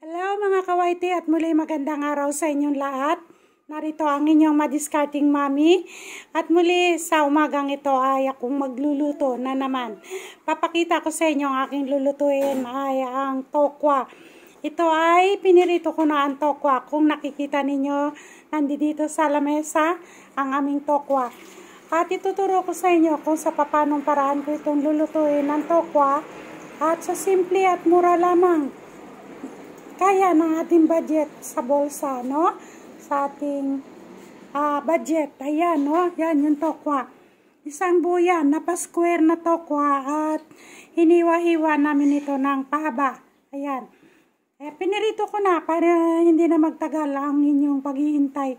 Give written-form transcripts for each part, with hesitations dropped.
Hello mga kawaiti at muli magandang araw sa inyong lahat. Narito ang inyong madiscarding mami. At muli sa umagang ito ay akong magluluto na naman. Papakita ko sa inyo ang aking lulutuin ay ang tokwa. Ito ay pinirito ko na ang tokwa. Kung nakikita ninyo, nandito sa lamesa ang aming tokwa. At ituturo ko sa inyo kung sa papanong paraan ko itong lulutuin ang tokwa. At sa simple at mura lamang. Kaya ng ating budget sa bulsa, no? Sa ating budget. Ayan, no? Yan yung tokwa. Isang buyan, napa-square na tokwa at hiniwa-hiwa namin ito ng pahaba. Ayan. Pinirito ko na para hindi na magtagal ang inyong paghihintay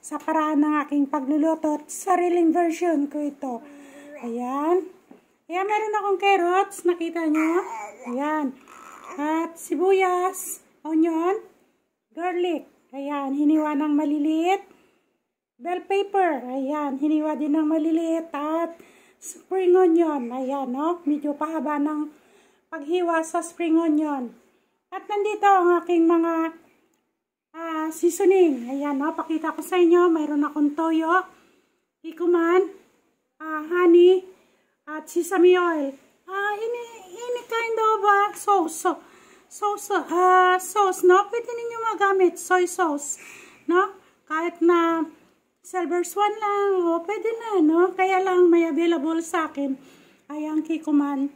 sa paraan ng aking pagluluto. Sariling version ko ito. Ayan. Ayan, meron akong carrots. Nakita nyo? Ayan. At sibuyas, onion, garlic. Ayan, hiniwa ng maliliit. Bell pepper. Ayan, hiniwa din ng maliliit. At spring onion. Ayan, no? Medyo pahaba ng paghiwa sa spring onion. At nandito ang aking mga seasoning. Ayan, no? Pakita ko sa inyo. Mayroon akong toyo, ikuman, honey, at sesame oil. Any kind of sauce, no? Pwede ninyo magamit soy sauce, no? Kahit na silver swan lang, pwede na, no? Kaya lang may available sa akin ay ang Kikkoman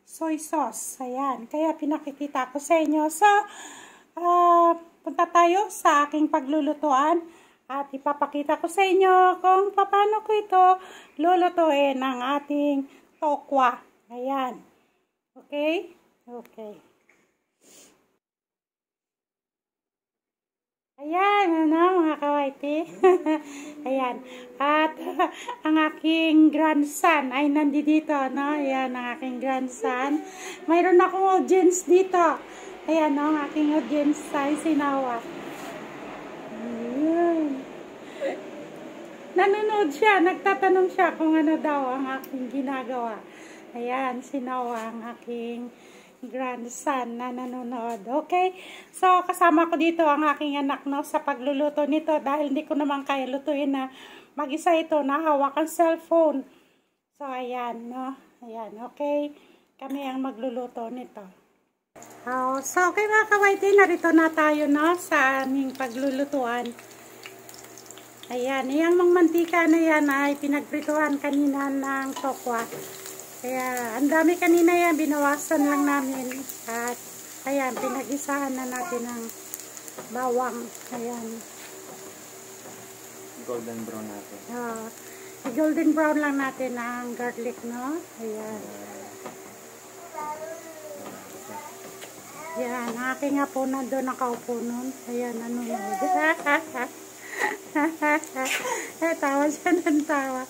soy sauce. Ayan, kaya pinakikita ko sa inyo. So, punta tayo sa aking paglulutuan at ipapakita ko sa inyo kung paano ko ito lulutuin ang ating tokwa. Ayan. Okay? Okay. Ayan, ano, mga kawaiti. Ayan. At ang aking grandson ay nandito, no? Ayan, ang aking grandson. Mayroon akong audience dito. Ayan, no? Ang aking audience ay sinawa. Ayan. Nanonood siya. Nagtatanong siya kung ano daw ang aking ginagawa. Ayan, sinawa ang aking grandson na nanonood. Okay? So, kasama ko dito ang aking anak, no, sa pagluluto nito dahil hindi ko naman kaya lutuin na mag-isa ito na hawak ang cellphone. So, ayan, no? Ayan, okay? Kami ang magluluto nito. So, okay mga kawaiti, narito na tayo, no, sa aming paglulutuan. Ayan, yung mantika na yan ay pinagprituhan kanina ng tokwa. Kaya, ang dami kanina yan, binawasan lang namin. At, ayan, pinag-isahan na natin ang bawang. Ayan. Golden brown natin. Golden brown lang natin ang garlic, no? Ayan. Ayan, aking apo na doon nakaupo nun. Ayan, nanonood. Tawa siya ng tawa.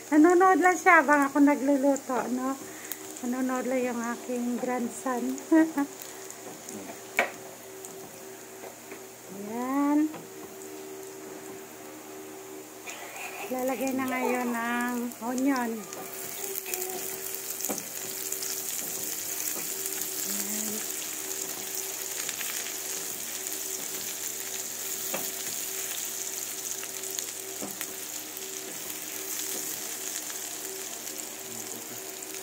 Nanonood lang siya habang ako nagluluto, no? Nanonood lang yung aking grandson. Ayan. Lalagay na ngayon ng onion. Ayan.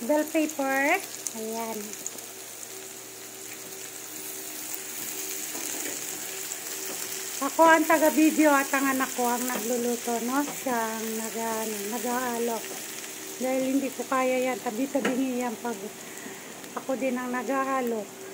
Bell pepper. Ayan. Ako ang taga-video at ang anak ko ang nagluluto, no? Siya ang nag-aalok. Dahil hindi ko kaya yan. Tabi-tabingi yan pag ako din ang nag-aalok.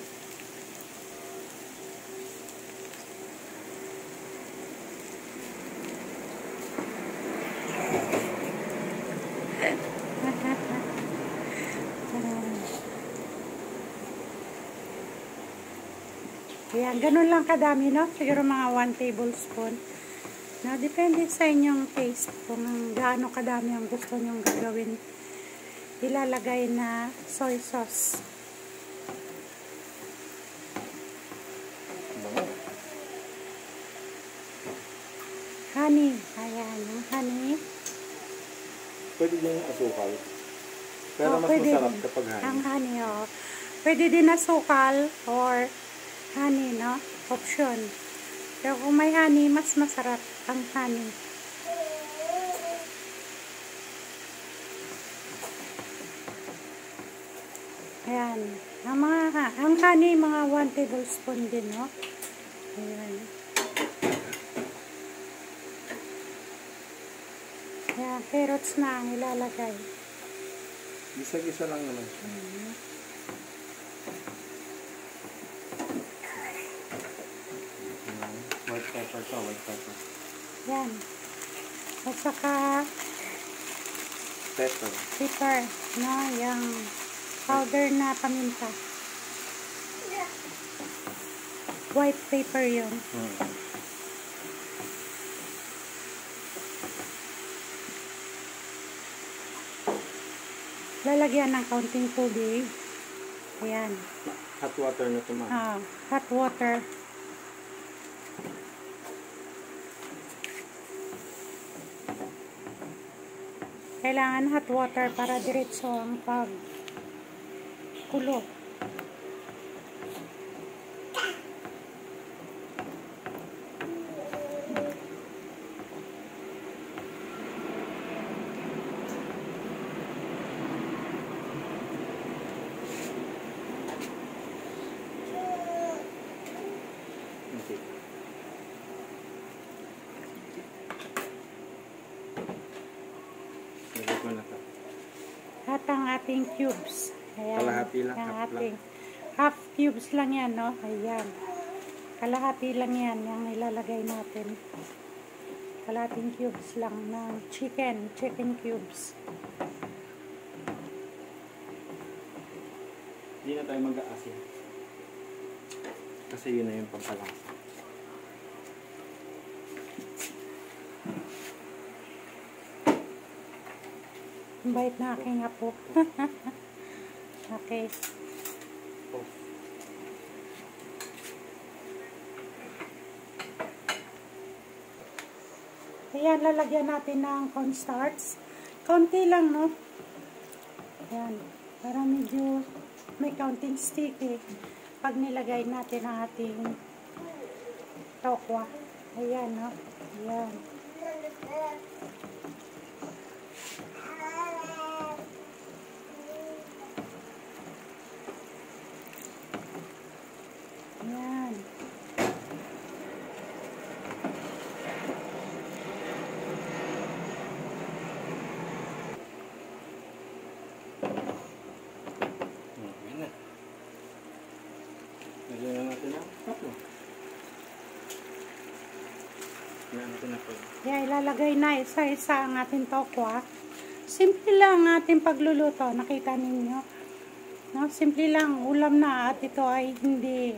Ayan, ganun lang kadami, no? Siguro mga 1 tablespoon. No, depende sa inyong taste kung gaano kadami ang gusto nyong gagawin. Ilalagay na soy sauce. Honey. Ayan, yung honey. Pwede din yung asukal. Pero mas masarap kapag honey. Ang honey, Pwede din asukal or honey, no? Option. Pero kung may honey, mas masarap ang honey. Ayan. Ang honey, mga 1 tablespoon din, no? Ayan. Ayan, carrots na ang ilalagay. Gisa-gisa lang naman siya. White pepper to, white pepper. Ayan. At saka Pepper. pepper, no? Yung powder na paminta. White pepper yun. Lalagyan ng kaunting tubig. Ayan. Hot water na ito, ma'am. Hot water. Kailangan hot water para diretso ang pagkulo. Okay. Lagay ko na ito. At ang ating cubes. Ayan. Kalahati lang, Ang half ating half cubes lang yan, no? Ayan. Kalahati lang yan, yung ilalagay natin. Kalahating cubes lang ng chicken cubes. Hindi na tayo mag-aasin. Kasi yun na yung pampalasa. Ang bait na aking apo. Okay. Oh. Ayan, lalagyan natin ng cornstarch. Kaunti lang, no? Ayan. Para medyo may kaunting sticky. Pag nilagay natin ang ating tokwa. Ayan, no? Ayan. Ayan. Okay na. Lagyan na natin ang tatlo. Lagyan natin na po. Kaya ilalagay na isa-isa ang ating tokwa. Simple lang ang ating pagluluto. Nakita ninyo. No? Simple lang. Ulam na. At ito ay hindi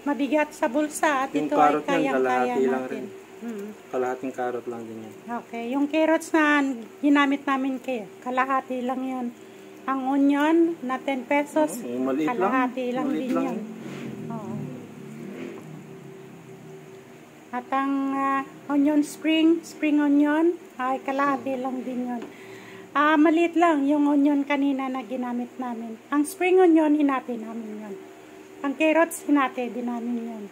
mabigat sa bulsa. At Yung ito ay carrot yan, kayang-kaya kalahati lang natin. rin. Kalahating carrot lang din yan. Okay. Yung carrots na ginamit namin kalahati lang yun. Ang onion na 10 pesos. Maliit Kalahati lang Maliit din lang. yun. Oo. At ang onion spring onion, ay kalahati lang din yun. Maliit lang yung onion kanina na ginamit namin. Ang spring onion, hinati namin yun. Ang carrots, hinati din namin yun.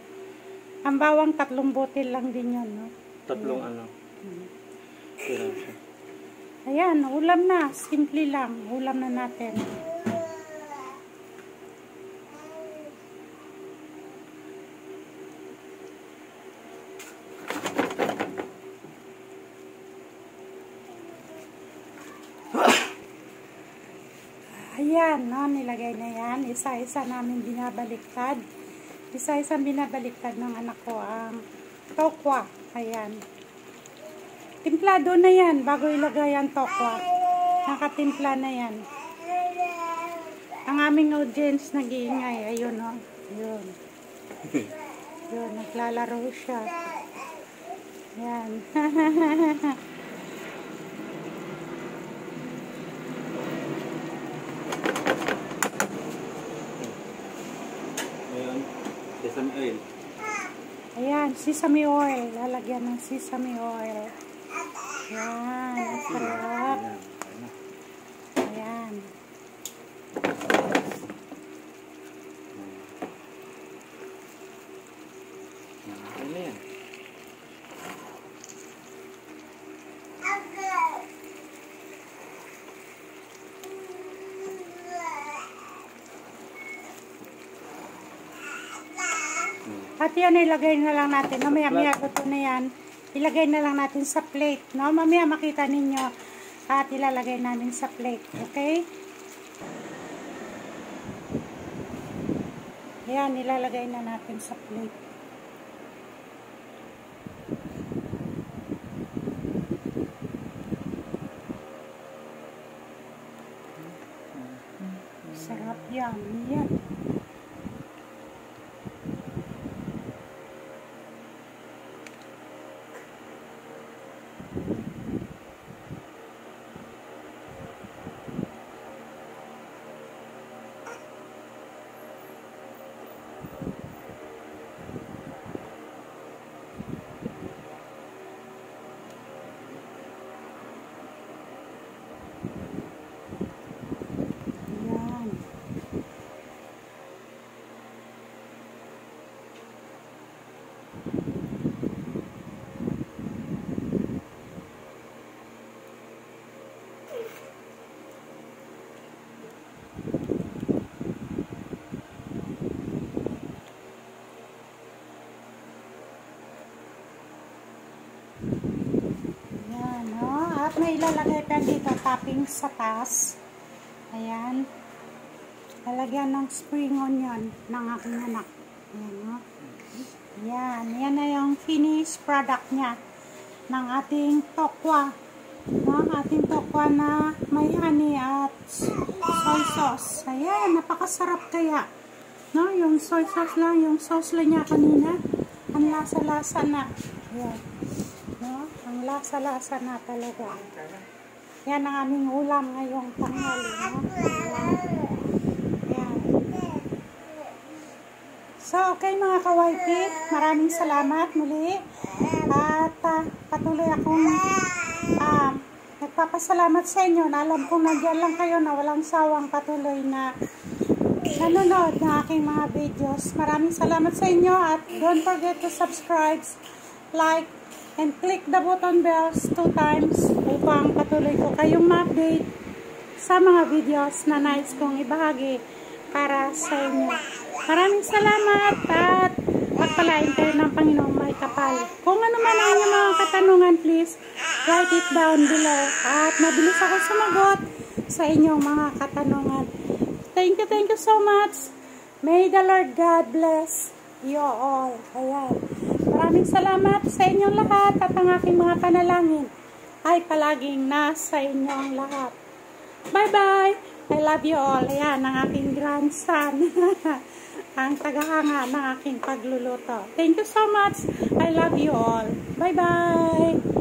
Ang bawang, 3 butil lang din yun, no? Tatlong ano. Piraso. Ayan, ulam na. Simple lang. Ulam na natin. Ayan, no, nilagay na yan. Isa-isa namin binabaliktad. Isa-isa binabaliktad ng anak ko ang tokwa. Ayan. Timplado na yan bago ilagay ang tokwa. Nakatimpla na yan. Ang aming audience nag-iingay. Ayun, no. Ayun. Ayun, naglalaro siya. Ayan. Sesame oil. Ayan, sesame oil. Lalagyan ng sesame oil. Ayan, ang sarap. Ayan. yan. At yan, ilagay na lang natin. No? Maya gusto na yan. Ilagay na lang natin sa plate. No? Mamaya makita ninyo. At ilalagay namin sa plate. Okay? Ayan, ilalagay na natin sa plate. Sarap yan. Yan. Ayan, no? At may ilalagay pa dito topping sa taas. Ayan. Lalagyan ng spring onion ng aking anak. Ayan, no? Ayan. Ayan na yung finished product niya ng ating tokwa. Ng ating tokwa na may honey at soy sauce. Ayan. Napakasarap kaya. No? Yung soy sauce lang. Yung sauce lang niya kanina. Ang lasa-lasa na. Ayan. No? Ang lasa-lasa na talaga. Yan ang aming ulam ngayong tanghali. No? Ayan. So, okay mga ka-wifey, maraming salamat muli. At patuloy akong nagpapasalamat sa inyo na alam kong nandiyan lang kayo na walang sawang patuloy na nanonood ng aking mga videos. Maraming salamat sa inyo at don't forget to subscribe, like, and click the button bells 2 times upang patuloy ko kayong ma-update sa mga videos na nais kong ibahagi para sa inyo. Maraming salamat at pagpalain kayo ng Panginoong may kapal. Kung ano man ang inyong mga katanungan, please write it down below at mabilis ako sumagot sa inyong mga katanungan. Thank you so much. May the Lord God bless you all. Ayan. Maraming salamat sa inyong lahat at ang aking mga panalangin ay palaging nasa inyong lahat. Bye-bye! I love you all. Ayan, ang aking grandson. Ang tagahanga ng aking pagluluto. Thank you so much. I love you all. Bye-bye!